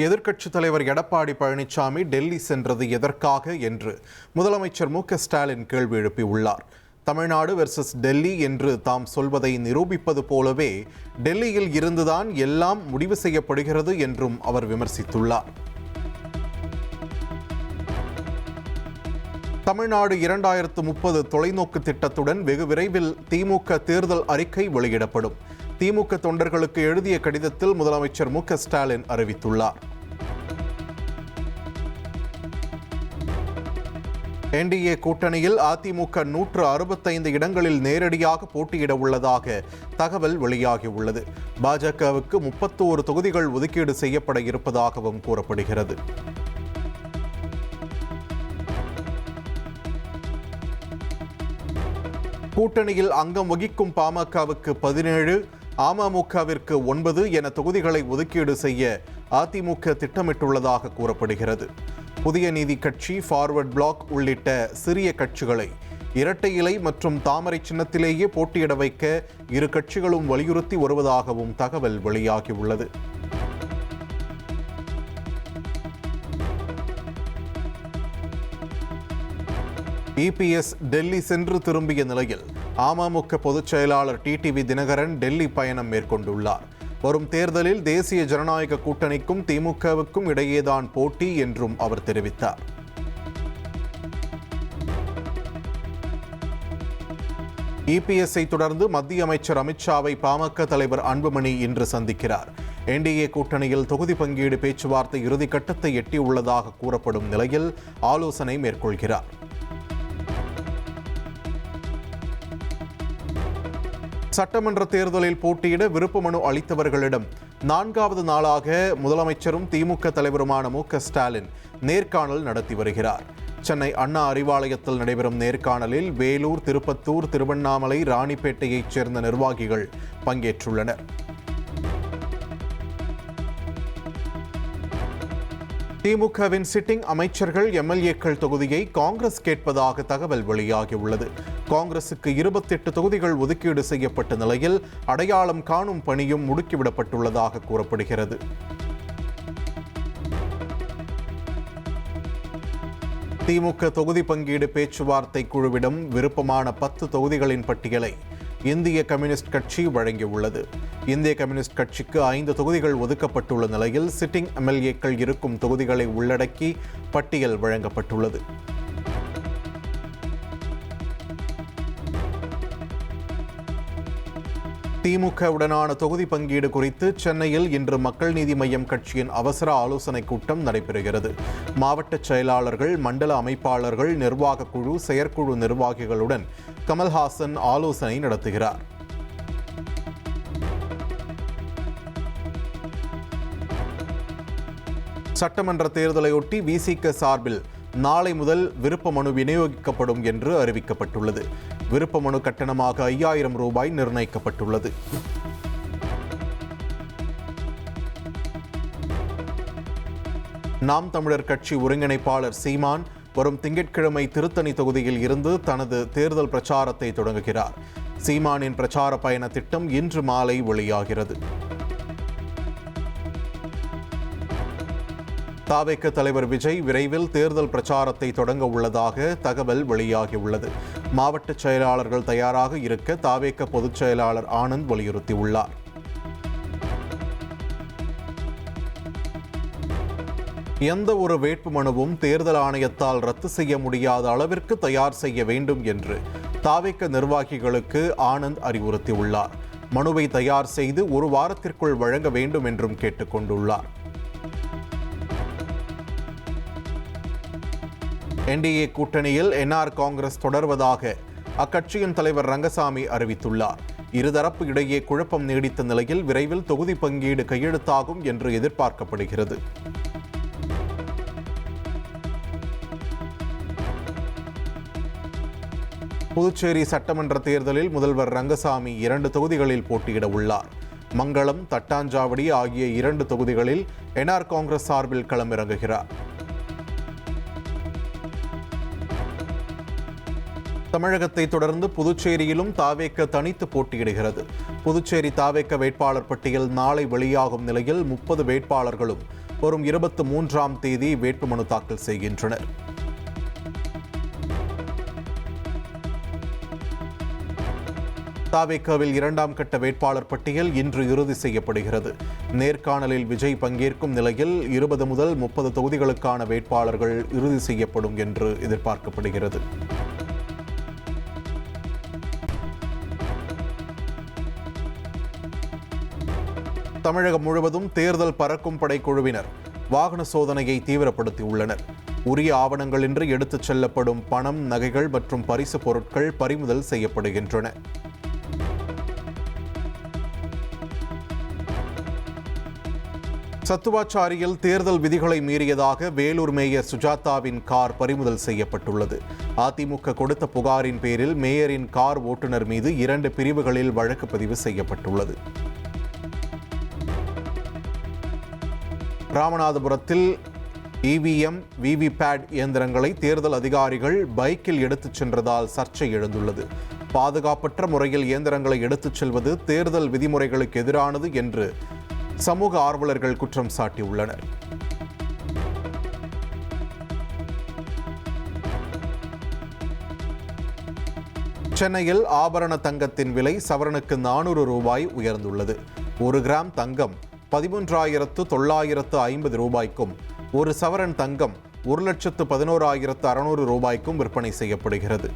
எதிர்க்கட்சித் தலைவர் எடப்பாடி பழனிசாமி டெல்லி சென்றது எதற்காக என்று முதலமைச்சர் மு.க.ஸ்டாலின் கேள்வி எழுப்பியுள்ளார். தமிழ்நாடு வெர்சஸ் டெல்லி என்று தாம் சொல்வதை நிரூபிப்பது போலவே டெல்லியில் இருந்துதான் எல்லாம் முடிவு செய்யப்படுகிறது என்றும் அவர் விமர்சித்துள்ளார். தமிழ்நாடு 2030 தொலைநோக்கு திட்டத்துடன் வெகு விரைவில் திமுக தேர்தல் அறிக்கை வெளியிடப்படும். திமுக தொண்டர்களுக்கு எழுதிய கடிதத்தில் முதலமைச்சர் மு.க.ஸ்டாலின் அறிவித்துள்ளார். என்டிஏ கூட்டணியில் அதிமுக 165 இடங்களில் நேரடியாக போட்டியிட உள்ளதாக தகவல் வெளியாகியுள்ளது. பாஜகவுக்கு 31 தொகுதிகள் ஒதுக்கீடு செய்யப்பட இருப்பதாகவும் கூறப்படுகிறது. கூட்டணியில் அங்கம் வகிக்கும் பாமகவுக்கு 17, அமமுகவிற்கு 9 என தொகுதிகளை ஒதுக்கீடு செய்ய அதிமுக திட்டமிட்டுள்ளதாக கூறப்படுகிறது. புதிய நீதி கட்சி, ஃபார்வர்ட் பிளாக் உள்ளிட்ட சிறிய கட்சிகளை இரட்டை இலை மற்றும் தாமரை சின்னத்திலேயே போட்டியிட வைக்க இரு கட்சிகளும் வலியுறுத்தி வருவதாகவும் தகவல் வெளியாகியுள்ளது. இபிஎஸ் டெல்லி சென்று திரும்பிய நிலையில் அமமுக பொதுச் செயலாளர் டிடிவி தினகரன் டெல்லி பயணம் மேற்கொண்டுள்ளார். வரும் தேர்தலில் தேசிய ஜனநாயக கூட்டணிக்கும் திமுகவுக்கும் இடையேதான் போட்டி என்றும் அவர் தெரிவித்தார். இபிஎஸ்ஐ தொடர்ந்து மத்திய அமைச்சர் அமித்ஷாவை பாமக தலைவர் அன்புமணி இன்று சந்திக்கிறார். என்டிஏ கூட்டணியில் தொகுதி பங்கீடு பேச்சுவார்த்தை இறுதிக்கட்டத்தை எட்டியுள்ளதாக கூறப்படும் நிலையில் ஆலோசனை மேற்கொள்கிறார். சட்டமன்ற தேர்தலில் போட்டியிட விருப்ப மனு அளித்தவர்களிடம் 4வது நாளாக முதலமைச்சரும் திமுக தலைவருமான மு.க.ஸ்டாலின் நேர்காணல் நடத்தி வருகிறார். சென்னை அண்ணா அறிவாலயத்தில் நடைபெறும் நேர்காணலில் வேலூர், திருப்பத்தூர், திருவண்ணாமலை, ராணிப்பேட்டையைச் சேர்ந்த நிர்வாகிகள் பங்கேற்றுள்ளனர். திமுகவின் சிட்டிங் அமைச்சர்கள், எம்எல்ஏக்கள் தொகுதியை காங்கிரஸ் கேட்பதாக தகவல் வெளியாகியுள்ளது. காங்கிரசுக்கு 28 தொகுதிகள் ஒதுக்கீடு செய்யப்பட்ட நிலையில் அடையாளம் காணும் பணியும் முடுக்கிவிடப்பட்டுள்ளதாக கூறப்படுகிறது. திமுக தொகுதி பங்கீடு பேச்சுவார்த்தை குழுவிடம் விருப்பமான 10 தொகுதிகளின் பட்டியலை இந்திய கம்யூனிஸ்ட் கட்சி வழங்கியுள்ளது. இந்திய கம்யூனிஸ்ட் கட்சிக்கு 5 தொகுதிகள் ஒதுக்கப்பட்டுள்ள நிலையில் சிட்டிங் எம்எல்ஏக்கள் இருக்கும் தொகுதிகளை உள்ளடக்கி பட்டியல் வழங்கப்பட்டுள்ளது. திமுகவுடனான தொகுதி பங்கீடு குறித்து சென்னையில் இன்று மக்கள் நீதி மய்யம் கட்சியின் அவசர ஆலோசனைக் கூட்டம் நடைபெறுகிறது. மாவட்ட செயலாளர்கள், மண்டல அமைப்பாளர்கள், நிர்வாக குழு, செயற்குழு நிர்வாகிகளுடன் கமல்ஹாசன் ஆலோசனை நடத்துகிறார். சட்டமன்ற தேர்தலையொட்டி விசிக சார்பில் நாளை முதல் விருப்ப மனு விநியோகிக்கப்படும் என்று அறிவிக்கப்பட்டுள்ளது. விருப்ப மனு கட்டணமாக 5000 ரூபாய் நிர்ணயிக்கப்பட்டுள்ளது. நாம் தமிழர் கட்சி ஒருங்கிணைப்பாளர் சீமான் வரும் திங்கட்கிழமை திருத்தணி தொகுதியில் இருந்து தனது தேர்தல் பிரச்சாரத்தை தொடங்குகிறார். சீமானின் பிரச்சார பயண திட்டம் இன்று மாலை வெளியாகிறது. தாவேக தலைவர் விஜய் விரைவில் தேர்தல் பிரச்சாரத்தை தொடங்க உள்ளதாக தகவல் வெளியாகியுள்ளது. மாவட்ட செயலாளர்கள் தயாராக இருக்க தாவேக பொதுச் செயலாளர் ஆனந்த் வலியுறுத்தியுள்ளார். எந்த ஒரு வேட்புமனுவும் தேர்தல் ஆணையத்தால் ரத்து செய்ய முடியாத அளவிற்கு தயார் செய்ய வேண்டும் என்று தாவேக நிர்வாகிகளுக்கு ஆனந்த் அறிவுறுத்தியுள்ளார். மனுவை தயார் செய்து 1 வாரத்திற்குள் வழங்க வேண்டும் என்றும் கேட்டுக்கொண்டுள்ளார். என்டிஏ கூட்டணியில் என்ஆர் காங்கிரஸ் தொடர்வதாக அக்கட்சியின் தலைவர் ரங்கசாமி அறிவித்துள்ளார். இருதரப்பு இடையே குழப்பம் நீடித்த நிலையில் விரைவில் தொகுதி பங்கீடு கையெழுத்தாகும் என்று எதிர்பார்க்கப்படுகிறது. புதுச்சேரி சட்டமன்ற தேர்தலில் முதல்வர் ரங்கசாமி 2 தொகுதிகளில் போட்டியிட உள்ளார். மங்களம், தட்டாஞ்சாவடி ஆகிய 2 தொகுதிகளில் என்ஆர் காங்கிரஸ் சார்பில் களமிறங்குகிறார். தமிழகத்தை தொடர்ந்து புதுச்சேரியிலும் தாவேக தனித்து போட்டியிடுகிறது. புதுச்சேரி தாவேக வேட்பாளர் பட்டியல் நாளை வெளியாகும் நிலையில் 30 வேட்பாளர்களும் வரும் 23ஆம் தேதி வேட்புமனு தாக்கல் செய்கின்றனர். தவேகாவில் 2ஆம் கட்ட வேட்பாளர் பட்டியல் இன்று இறுதி செய்யப்படுகிறது. நேர்காணலில் விஜய் பங்கேற்கும் நிலையில் 20 முதல் 30 தொகுதிகளுக்கான வேட்பாளர்கள் இறுதி செய்யப்படும் என்று எதிர்பார்க்கப்படுகிறது. தமிழகம் முழுவதும் தேர்தல் பறக்கும் படைக்குழுவினர் வாகன சோதனையை தீவிரப்படுத்தியுள்ளனர். உரிய ஆவணங்களின்றி எடுத்துச் செல்லப்படும் பணம், நகைகள் மற்றும் பரிசு பொருட்கள் பறிமுதல் செய்யப்படுகின்றன. சத்துவாச்சாரியில் தேர்தல் விதிகளை மீறியதாக வேலூர் மேயர் சுஜாதாவின் கார் பறிமுதல் செய்யப்பட்டுள்ளது. அதிமுக கொடுத்த புகாரின் பேரில் மேயரின் கார் ஓட்டுநர் மீது 2 பிரிவுகளில் வழக்கு பதிவு செய்யப்பட்டுள்ளது. ராமநாதபுரத்தில் இவிஎம், விவிபேட் இயந்திரங்களை தேர்தல் அதிகாரிகள் பைக்கில் எடுத்துச் சென்றதால் சர்ச்சை எழுந்துள்ளது. பாதுகாப்பற்ற முறையில் இயந்திரங்களை எடுத்துச் செல்வது தேர்தல் விதிமுறைகளுக்கு எதிரானது என்று சமூக ஆர்வலர்கள் குற்றம் சாட்டியுள்ளனர். சென்னையில் ஆபரண தங்கத்தின் விலை சவரனுக்கு 400 ரூபாய் உயர்ந்துள்ளது. 1 கிராம் தங்கம் 13,950 ரூபாய்க்கும், 1 சவரன் தங்கம் 1,11,600 ரூபாய்க்கும் விற்பனை செய்யப்படுகிறது.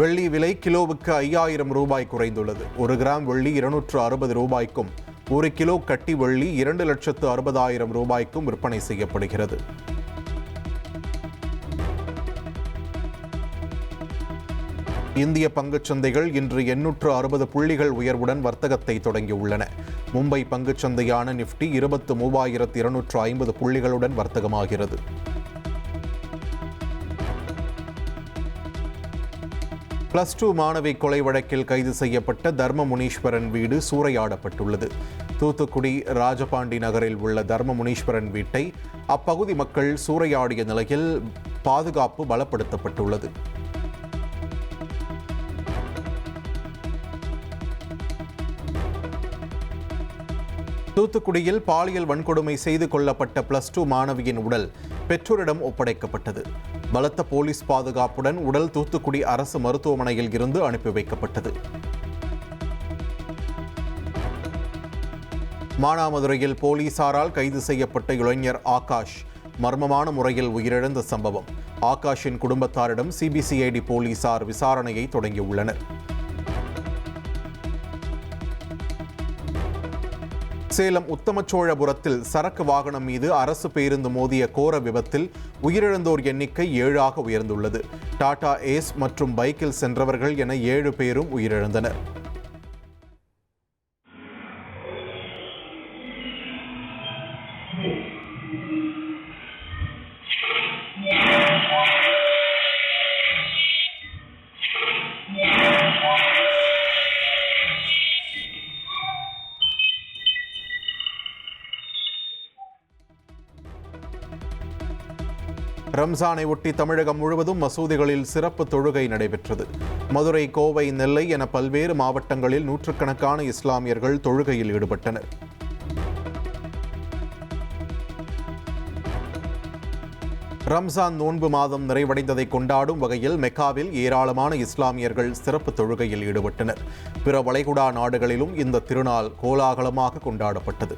வெள்ளி விலை கிலோவுக்கு 5000 ரூபாய் குறைந்துள்ளது. 1 கிராம் வெள்ளி 260 ரூபாய்க்கும், 1 கிலோ கட்டி வெள்ளி 2,60,000 ரூபாய்க்கும் விற்பனை செய்யப்படுகிறது. இந்திய பங்குச்சந்தைகள் இன்று 860 புள்ளிகள் உயர்வுடன் வர்த்தகத்தை தொடங்கியுள்ளன. மும்பை பங்குச்சந்தையான நிஃப்டி 23,250 புள்ளிகளுடன் வர்த்தகமாகிறது. +2 மாணவி கொலை வழக்கில் கைது செய்யப்பட்ட தர்ம முனீஸ்வரன் வீடு சூறையாடப்பட்டுள்ளது. தூத்துக்குடி ராஜபாண்டி நகரில் உள்ள தர்ம முனீஸ்வரன் வீட்டை அப்பகுதி மக்கள் சூறையாடிய நிலையில் பாதுகாப்பு பலப்படுத்தப்பட்டுள்ளது. தூத்துக்குடியில் பாலியல் வன்கொடுமை செய்து கொள்ளப்பட்ட +2 மாணவியின் உடல் பெற்றோரிடம் ஒப்படைக்கப்பட்டது. பலத்த போலீஸ் பாதுகாப்புடன் உடல் தூத்துக்குடி அரசு மருத்துவமனையில் இருந்து அனுப்பி வைக்கப்பட்டது. மானாமதுரையில் போலீசாரால் கைது செய்யப்பட்ட இளைஞர் ஆகாஷ் மர்மமான முறையில் உயிரிழந்த சம்பவம். ஆகாஷின் குடும்பத்தாரிடம் சிபிசிஐடி போலீசார் விசாரணையை தொடங்கியுள்ளனர். சேலம் உத்தமச்சோழபுரத்தில் சரக்கு வாகனம் மீது அரசு பேருந்து மோதிய கோர விபத்தில் உயிரிழந்தோர் எண்ணிக்கை 7ஆக உயர்ந்துள்ளது. டாடா ஏஸ் மற்றும் பைக்கில் சென்றவர்கள் என 7 பேரும் உயிரிழந்தனர். ரம்ஜானை ஒட்டி தமிழகம் முழுவதும் மசூதிகளில் சிறப்பு தொழுகை நடைபெற்றது. மதுரை, கோவை, நெல்லை என பல்வேறு மாவட்டங்களில் நூற்றுக்கணக்கான இஸ்லாமியர்கள் தொழுகையில் ஈடுபட்டனர். ரம்ஜான் நோன்பு மாதம் நிறைவடைந்ததை கொண்டாடும் வகையில் மெக்காவில் ஏராளமான இஸ்லாமியர்கள் சிறப்பு தொழுகையில் ஈடுபட்டனர். பிற வளைகுடா நாடுகளிலும் இந்த திருநாள் கோலாகலமாக கொண்டாடப்பட்டது.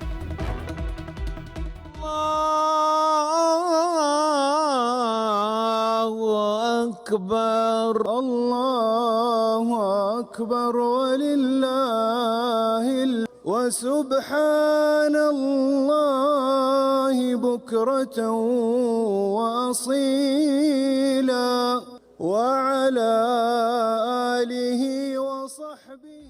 الله أكبر ولله وسبحان الله بكرة وأصيلا وعلى آله وصحبه.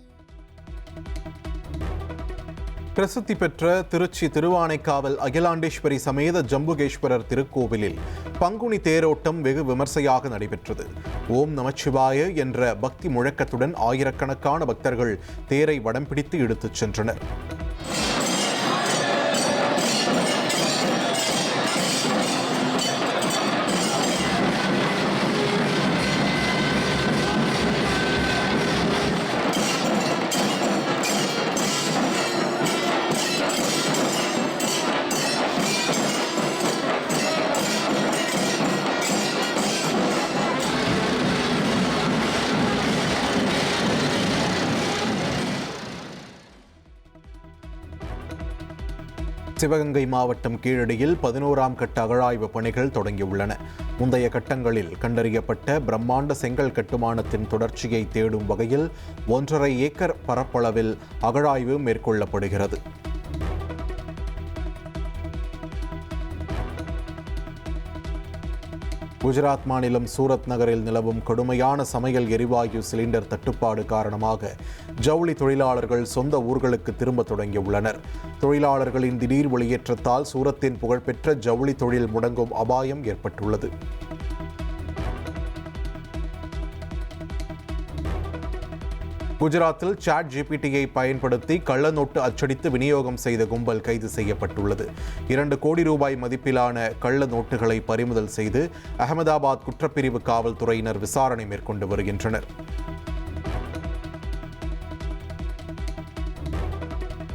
பிரசித்தி பெற்ற திருச்சி திருவானைக்காவல் அகிலாண்டேஸ்வரி சமேத ஜம்புகேஸ்வரர் திருக்கோவிலில் பங்குனி தேரோட்டம் வெகு விமர்சையாக நடைபெற்றது. ஓம் நமச்சிவாய என்ற பக்தி முழக்கத்துடன் ஆயிரக்கணக்கான பக்தர்கள் தேரை வடம் பிடித்து இழுத்துச் சென்றனர். சிவகங்கை மாவட்டம் கீழடியில் 11ஆம் கட்ட அகழாய்வு பணிகள் தொடங்கியுள்ளன. முந்தைய கட்டங்களில் கண்டறியப்பட்ட பிரம்மாண்ட செங்கல் கட்டுமானத்தின் தொடர்ச்சியை தேடும் வகையில் 1.5 ஏக்கர் பரப்பளவில் அகழாய்வு மேற்கொள்ளப்படுகிறது. குஜராத் மாநிலம் சூரத் நகரில் நிலவும் கடுமையான சமையல் எரிவாயு சிலிண்டர் தட்டுப்பாடு காரணமாக ஜவுளி தொழிலாளர்கள் சொந்த ஊர்களுக்கு திரும்ப தொடங்கியுள்ளனர். தொழிலாளர்களின் திடீர் வெளியேற்றத்தால் சூரத்தின் புகழ்பெற்ற ஜவுளி தொழில் முடங்கும் அபாயம் ஏற்பட்டுள்ளது. குஜராத்தில் சாட் ஜிபிடியை பயன்படுத்தி கள்ள நோட்டு அச்சடித்து விநியோகம் செய்த கும்பல் கைது செய்யப்பட்டுள்ளது. 2 கோடி ரூபாய் மதிப்பிலான கள்ள நோட்டுகளை பறிமுதல் செய்து அகமதாபாத் குற்றப்பிரிவு காவல்துறையினர் விசாரணை மேற்கொண்டு வருகின்றனர்.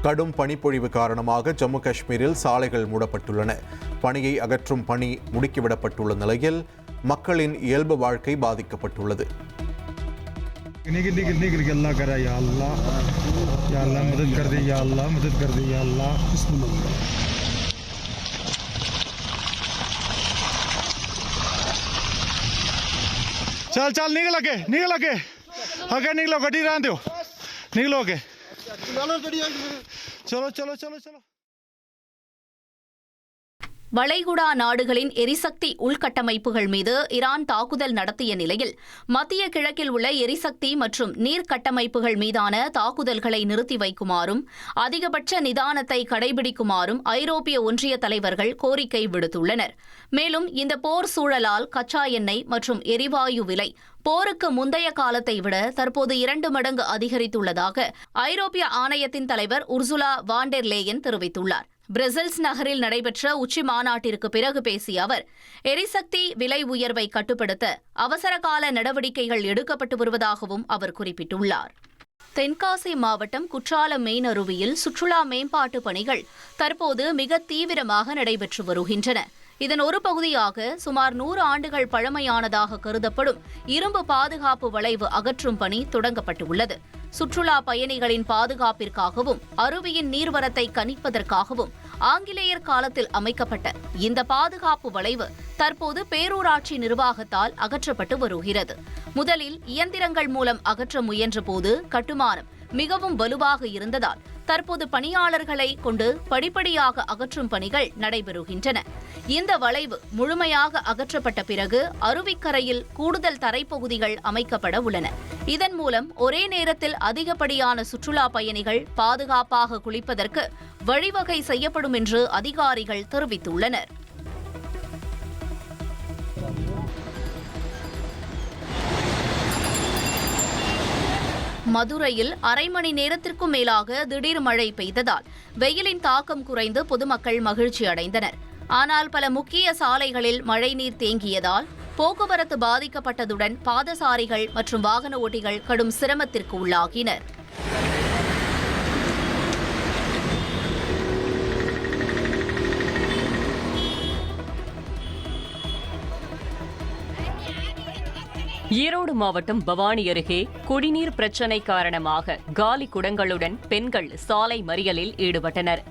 கடும் பனிப்பொழிவு காரணமாக ஜம்மு காஷ்மீரில் சாலைகள் மூடப்பட்டுள்ளன. பனியை அகற்றும் பணி முடுக்கிவிடப்பட்டுள்ள நிலையில் மக்களின் இயல்பு வாழ்க்கை பாதிக்கப்பட்டுள்ளது. निकल के अल्लाह करा या अल्लाह मदद कर दे या अल्लाह मदद कर दे या अल्लाह। चल चल निकल के आगे निकलो गड्डी रहने दो निकलो के चलो चलो चलो चलो। வளைகுடா நாடுகளின் எரிசக்தி உள்கட்டமைப்புகள் மீது ஈரான் தாக்குதல் நடத்திய நிலையில் மத்திய கிழக்கில் உள்ள எரிசக்தி மற்றும் நீர் கட்டமைப்புகள் மீதான தாக்குதல்களை நிறுத்தி வைக்குமாறும் அதிகபட்ச நிதானத்தை கடைபிடிக்குமாறும் ஐரோப்பிய ஒன்றிய தலைவர்கள் கோரிக்கை விடுத்துள்ளனர். மேலும் இந்த போர் சூழலால் கச்சா எண்ணெய் மற்றும் எரிவாயு விலை போருக்கு முந்தைய காலத்தை விட தற்போது 2 மடங்கு அதிகரித்துள்ளதாக ஐரோப்பிய ஆணையத்தின் தலைவர் உர்சுலா வாண்டெர் லேயன் தெரிவித்துள்ளார். பிரசல்ஸ் நகரில் நடைபெற்ற உச்சி மாநாட்டிற்கு பிறகு பேசிய அவர், எரிசக்தி விலை உயர்வை கட்டுப்படுத்த அவசரகால நடவடிக்கைகள் எடுக்கப்பட்டு வருவதாகவும் அவர் குறிப்பிட்டுள்ளார். தென்காசி மாவட்டம் குற்றாலம் மெயினருவியில் சுற்றுலா மேம்பாட்டு பணிகள் தற்போது மிக தீவிரமாக நடைபெற்று வருகின்றன. இதன் ஒரு பகுதியாக சுமார் 100 ஆண்டுகள் பழமையானதாக கருதப்படும் இரும்பு பாதுகாப்பு வளைவு அகற்றும் பணி தொடங்கப்பட்டுள்ளது. சுற்றுலா பயணிகளின் பாதுகாப்பிற்காகவும் அருவியின் நீர்வரத்தை கணிப்பதற்காகவும் ஆங்கிலேயர் காலத்தில் அமைக்கப்பட்ட இந்த பாதுகாப்பு வளைவு தற்போது பேரூராட்சி நிர்வாகத்தால் அகற்றப்பட்டு வருகிறது. முதலில் இயந்திரங்கள் மூலம் அகற்ற முயன்றபோது கட்டுமானம் மிகவும் வலுவாக இருந்ததால் தற்போது பணியாளர்களை கொண்டு படிப்படியாக அகற்றும் பணிகள் நடைபெறுகின்றன. இந்த வளைவு முழுமையாக அகற்றப்பட்ட பிறகு அருவிக்கரையில் கூடுதல் தரைப்பகுதிகள் அமைக்கப்பட உள்ளன. இதன் மூலம் ஒரே நேரத்தில் அதிகப்படியான சுற்றுலா பயணிகள் பாதுகாப்பாக குளிப்பதற்கு வழிவகை செய்யப்படும் என்று அதிகாரிகள் தெரிவித்துள்ளனர். மதுரையில் அரை மணி நேரத்திற்கும் மேலாக திடீர் மழை பெய்ததால் வெயிலின் தாக்கம் குறைந்து பொதுமக்கள் மகிழ்ச்சி அடைந்தனர். ஆனால் பல முக்கிய சாலைகளில் மழைநீர் தேங்கியதால் போக்குவரத்து பாதிக்கப்பட்டதுடன் பாதசாரிகள் மற்றும் வாகன ஓட்டிகள் கடும் சிரமத்திற்கு உள்ளாகினர். ஈரோடு மாவட்டம் பவானி அருகே குடிநீர் பிரச்சினை காரணமாக காலி குடங்களுடன் பெண்கள் சாலை மறியலில் ஈடுபட்டனர்.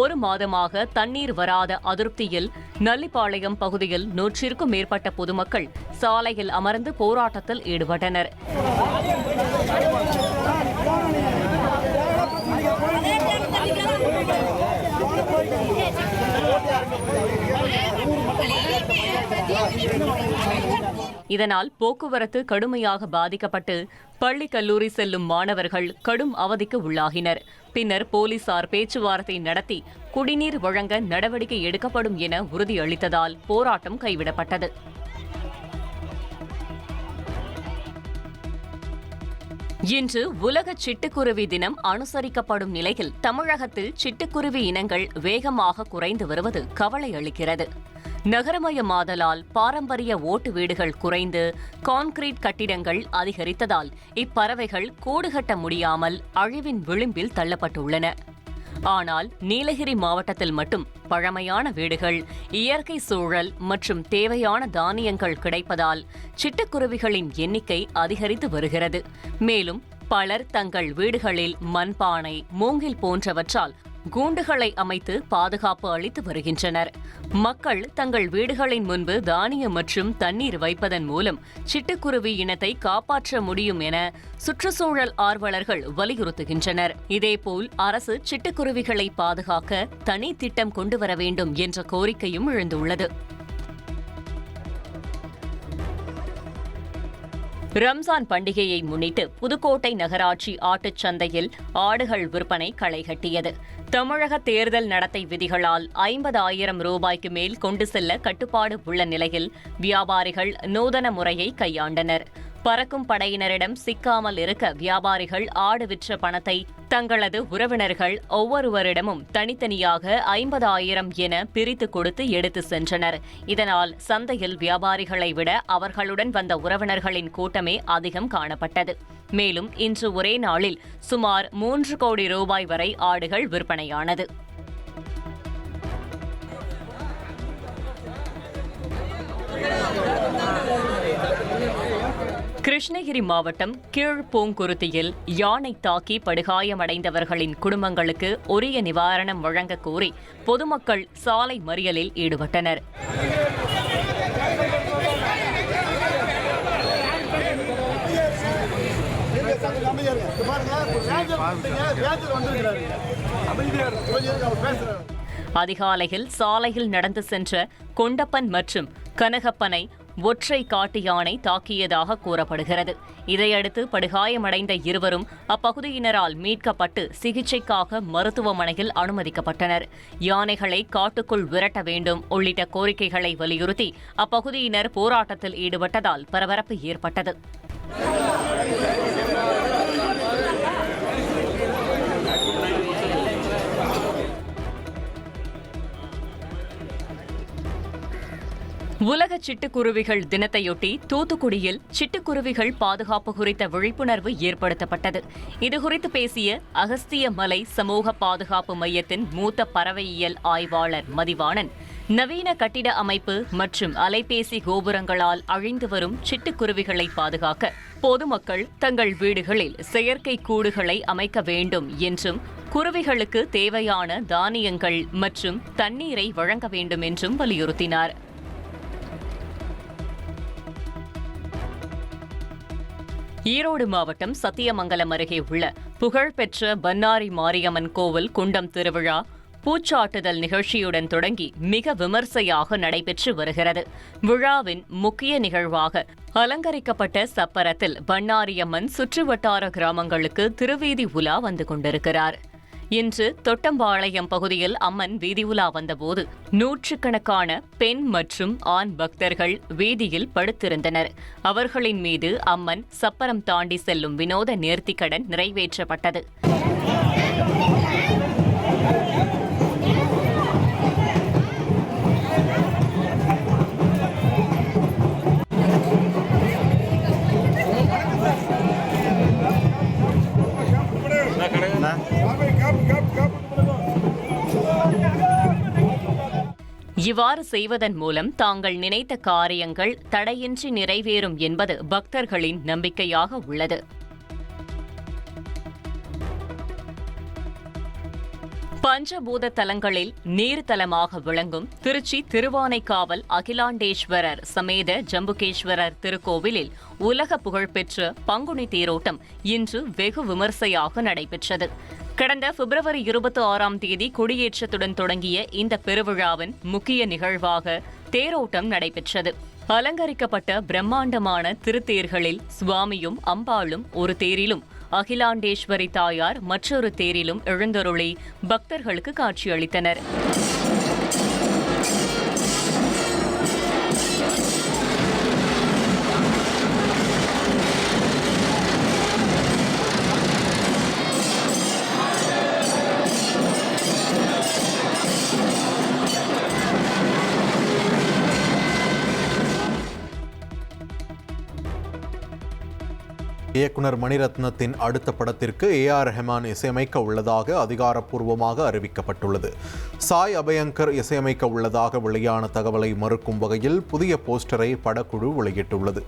1 மாதமாக தண்ணீர் வராத அதிருப்தியில் நல்லிப்பாளையம் பகுதியில் 100க்கும் மேற்பட்ட பொதுமக்கள் சாலையில் அமர்ந்து போராட்டத்தில் ஈடுபட்டனர். இதனால் போக்குவரத்து கடுமையாக பாதிக்கப்பட்டு பள்ளி கல்லூரி செல்லும் மாணவர்கள் கடும் அவதிக்கு உள்ளாகினர். பின்னர் போலீசார் பேச்சுவார்த்தை நடத்தி குடிநீர் வழங்க நடவடிக்கை எடுக்கப்படும் என உறுதியளித்ததால் போராட்டம் கைவிடப்பட்டது. இன்று உலக சிட்டுக்குருவி தினம் அனுசரிக்கப்படும் நிலையில் தமிழகத்தில் சிட்டுக்குருவி இனங்கள் வேகமாக குறைந்து வருவது கவலை அளிக்கிறது. நகரமயமாதலால் பாரம்பரிய ஓட்டு வீடுகள் குறைந்து கான்கிரீட் கட்டிடங்கள் அதிகரித்ததால் இப்பறவைகள் கூடு கட்ட முடியாமல் அழிவின் விளிம்பில் தள்ளப்பட்டுள்ளன. ஆனால் நீலகிரி மாவட்டத்தில் மட்டும் பழமையான வீடுகள், இயற்கை சூழல் மற்றும் தேவையான தானியங்கள் கிடைப்பதால் சிட்டுக்குருவிகளின் எண்ணிக்கை அதிகரித்து வருகிறது. மேலும் பலர் தங்கள் வீடுகளில் மண்பானை, மூங்கில் போன்றவற்றால் கூண்டுகளை அமைத்து பாதுகாப்பு அளித்து வருகின்றனர். மக்கள் தங்கள் வீடுகளின் முன்பு தானியம் மற்றும் தண்ணீர் வைப்பதன் மூலம் சிட்டுக்குருவி இனத்தை காப்பாற்ற முடியும் என சுற்றுச்சூழல் ஆர்வலர்கள் வலியுறுத்துகின்றனர். இதேபோல் அரசு சிட்டுக்குருவிகளை பாதுகாக்க தனி திட்டம் கொண்டு வர வேண்டும் என்ற கோரிக்கையும் எழுந்துள்ளது. ரம்ஜான் பண்டிகையை முன்னிட்டு புதுக்கோட்டை நகராட்சி ஆட்டுச் சந்தையில் ஆடுகள் விற்பனை களைகட்டியது. தமிழக தேர்தல் நடத்தை விதிகளால் 50,000 ரூபாய்க்கு மேல் கொண்டு செல்ல கட்டுப்பாடு உள்ள நிலையில் வியாபாரிகள் நூதன முறையை கையாண்டனர். பறக்கும் படையினரிடம் சிக்காமல் இருக்க வியாபாரிகள் ஆடு விற்ற பணத்தை தங்களது உறவினர்கள் ஒவ்வொருவரிடமும் தனித்தனியாக 50,000 என பிரித்து கொடுத்து எடுத்து சென்றனர். இதனால் சந்தையில் வியாபாரிகளை விட அவர்களுடன் வந்த உறவினர்களின் கூட்டமே அதிகம் காணப்பட்டது. மேலும் இன்று ஒரே நாளில் சுமார் 3 கோடி ரூபாய் வரை ஆடுகள் விற்பனையானது. கிருஷ்ணகிரி மாவட்டம் கீழ்பூங்குருத்தியில் யானை தாக்கி படுகாயமடைந்தவர்களின் குடும்பங்களுக்கு உரிய நிவாரணம் வழங்கக் கோரி பொதுமக்கள் சாலை மறியலில் ஈடுபட்டனர். அதிகாலையில் சாலையில் நடந்து சென்ற கொண்டப்பன் மற்றும் கனகப்பனை ஒற்றை காட்டு யானை தாக்கியதாக கூறப்படுகிறது. இதையடுத்து படுகாயமடைந்த இருவரும் அப்பகுதியினரால் மீட்கப்பட்டு சிகிச்சைக்காக மருத்துவமனையில் அனுமதிக்கப்பட்டனர். யானைகளை காட்டுக்குள் விரட்ட வேண்டும் உள்ளிட்ட கோரிக்கைகளை வலியுறுத்தி அப்பகுதியினர் போராட்டத்தில் ஈடுபட்டதால் பரபரப்பு ஏற்பட்டது. உலக சிட்டுக்குருவிகள் தினத்தையொட்டி தூத்துக்குடியில் சிட்டுக்குருவிகள் பாதுகாப்பு குறித்த விழிப்புணர்வு ஏற்படுத்தப்பட்டது. இதுகுறித்து பேசிய அகஸ்திய மலை சமூக பாதுகாப்பு மையத்தின் மூத்த பறவையியல் ஆய்வாளர் மதிவாணன், நவீன கட்டிட அமைப்பு மற்றும் அலைபேசி கோபுரங்களால் அழிந்து வரும் சிட்டுக்குருவிகளை பாதுகாக்க பொதுமக்கள் தங்கள் வீடுகளில் செயற்கை கூடுகளை அமைக்க வேண்டும் என்றும், குருவிகளுக்கு தேவையான தானியங்கள் மற்றும் தண்ணீரை வழங்க வேண்டும் என்றும் வலியுறுத்தினார். ஈரோடு மாவட்டம் சத்தியமங்கலம் அருகே உள்ள புகழ்பெற்ற பன்னாரி மாரியம்மன் கோவில் குண்டம் திருவிழா பூச்சாட்டுதல் நிகழ்ச்சியுடன் தொடங்கி மிக விமர்சையாக நடைபெற்று வருகிறது. விழாவின் முக்கிய நிகழ்வாக அலங்கரிக்கப்பட்ட சப்பரத்தில் பன்னாரியம்மன் சுற்றுவட்டார கிராமங்களுக்கு திருவீதி உலா வந்து கொண்டிருக்கிறார். இன்று தொட்டம்பாளையம் பகுதியில் அம்மன் வீதி உலா வந்தபோது நூற்றுக்கணக்கான பெண் மற்றும் ஆண் பக்தர்கள் வீதியில் படுத்திருந்தனர். அவர்களின் மீது அம்மன் சப்பரம் தாண்டி செல்லும் வினோத நேர்த்திக்கடன் நிறைவேற்றப்பட்டது. இவ்வாறு செய்வதன் மூலம் தாங்கள் நினைத்த காரியங்கள் தடையின்றி நிறைவேறும் என்பது பக்தர்களின் நம்பிக்கையாக உள்ளது. பஞ்சபூத தலங்களில் நீர்த்தலமாக விளங்கும் திருச்சி திருவானைக்காவல் அகிலாண்டேஸ்வரர் சமேத ஜம்புகேஸ்வரர் திருக்கோவிலில் உலக புகழ்பெற்ற பங்குனி தேரோட்டம் இன்று வெகு விமர்சையாக நடைபெற்றது. கடந்த பிப்ரவரி 26ஆம் தேதி கொடியேற்றத்துடன் தொடங்கிய இந்த பெருவிழாவின் முக்கிய நிகழ்வாக தேரோட்டம் நடைபெற்றது. அலங்கரிக்கப்பட்ட பிரம்மாண்டமான திருத்தேர்களில் சுவாமியும் அம்பாளும் ஒரு தேரிலும், அகிலாண்டேஸ்வரி தாயார் மற்றொரு தேரிலும் எழுந்தருளி பக்தர்களுக்கு காட்சியளித்தனர். இயக்குனர் மணிரத்னத்தின் அடுத்த படத்திற்கு A.R. ரஹ்மான் இசையமைக்க உள்ளதாக அதிகாரப்பூர்வமாக அறிவிக்கப்பட்டுள்ளது. சாய் அபயங்கர் இசையமைக்க உள்ளதாக வெளியான தகவலை மறுக்கும் வகையில் புதிய போஸ்டரை படக்குழு வெளியிட்டுள்ளது.